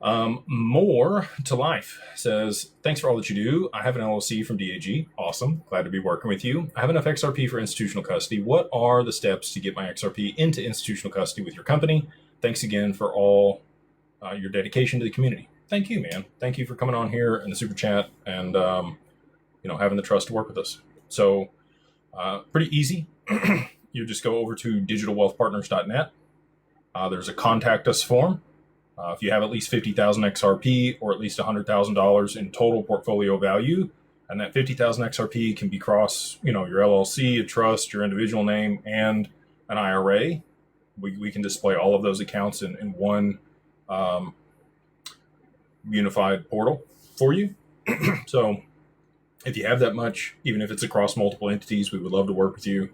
More to Life says, thanks for all that you do. I have an LLC from DAG. Awesome. Glad to be working with you. I have enough XRP for institutional custody. What are the steps to get my XRP into institutional custody with your company? Thanks again for all your dedication to the community. Thank you, man. Thank you for coming on here in the super chat and having the trust to work with us. So pretty easy. You just go over to digitalwealthpartners.net. There's a contact us form. If you have at least 50,000 XRP or at least $100,000 in total portfolio value, and that 50,000 XRP can be across, your LLC, a trust, your individual name, and an IRA. We can display all of those accounts in one unified portal for you. So if you have that much, even if it's across multiple entities, we would love to work with you.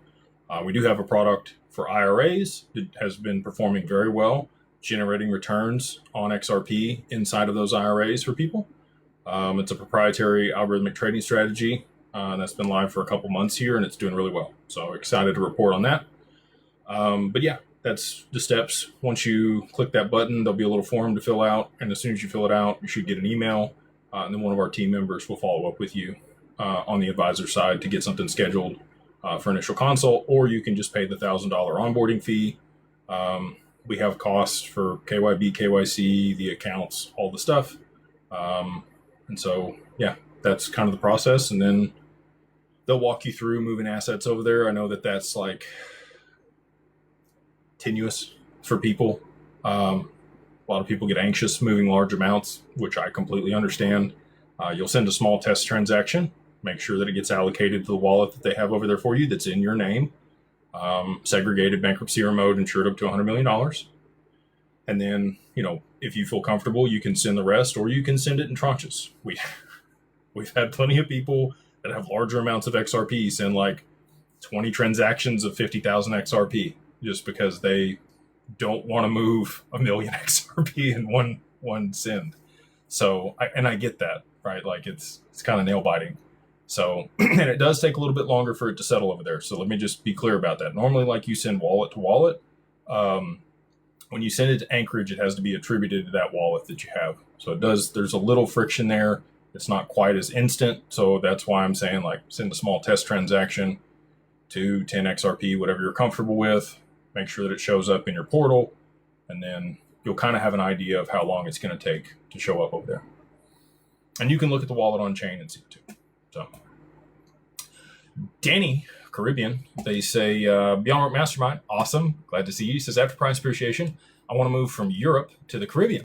We do have a product for IRAs that has been performing very well, generating returns on XRP inside of those IRAs for people. It's a proprietary algorithmic trading strategy that's been live for a couple months here, and it's doing really well. So excited to report on that. But yeah, that's the steps. Once you click that button, there'll be a little form to fill out. And as soon as you fill it out, you should get an email. And then one of our team members will follow up with you on the advisor side to get something scheduled for initial consult, or you can just pay the $1,000 onboarding fee. We have costs for KYB, KYC, the accounts, all the stuff. And so, yeah, that's kind of the process. And then they'll walk you through moving assets over there. I know that that's like tenuous for people. A lot of people get anxious moving large amounts, which I completely understand. You'll send a small test transaction, make sure that it gets allocated to the wallet that they have over there for you that's in your name. Segregated bankruptcy mode, insured up to $100 million. And then, if you feel comfortable, you can send the rest, or you can send it in tranches. We've had plenty of people that have larger amounts of XRP send like 20 transactions of 50,000 XRP just because they don't want to move a million XRP in one send. So, I get that, right? Like it's kind of nail biting. So, and it does take a little bit longer for it to settle over there. So let me just be clear about that. Normally, like you send wallet to wallet, when you send it to Anchorage, it has to be attributed to that wallet that you have. So there's a little friction there. It's not quite as instant. So that's why I'm saying like send a small test transaction to 10 XRP, whatever you're comfortable with. Make sure that it shows up in your portal, and then you'll kind of have an idea of how long it's going to take to show up over there. And you can look at the wallet on chain and see it too. So, Danny, Caribbean, they say, Beyond Work Mastermind, awesome. Glad to see you. He says, after price appreciation, I want to move from Europe to the Caribbean.